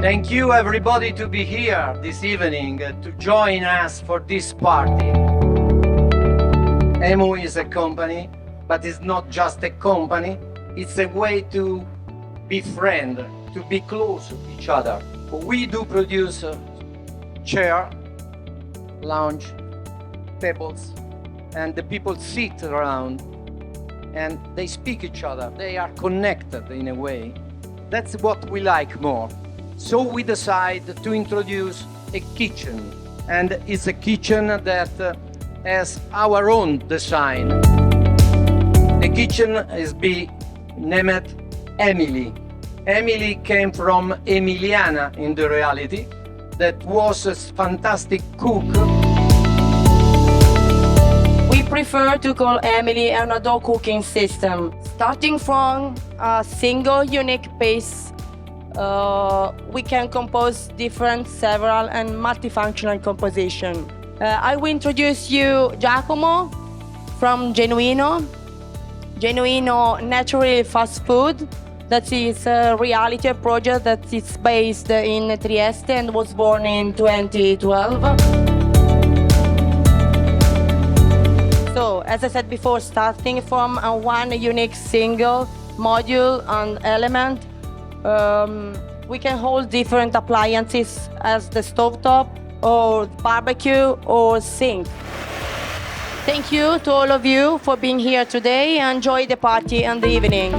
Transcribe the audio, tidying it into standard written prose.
Thank you everybody to be here this evening to join us for this party. EMU is a company, but it's not just a company, it's a way to be friends, to be close to each other. We do produce chair, lounge, tables, and the people sit around and they speak each other. They are connected in a way. That's what we like more. So we decided to introduce a kitchen, and it's a kitchen that has our own design. The kitchen is named Emily. Emily came from Emiliana in the reality, that was a fantastic cook. We prefer to call Emily an outdoor cooking system. Starting from a single unique piece, we can compose different, several, and multifunctional composition. I will introduce you Giacomo from Genuino. Genuino Naturalmente Fast Food. That is a reality project that is based in Trieste and was born in 2012. So, as I said before, starting from one unique single module and element, we can hold different appliances as the stovetop or barbecue or sink. Thank you to all of you for being here today. Enjoy the party and the evening.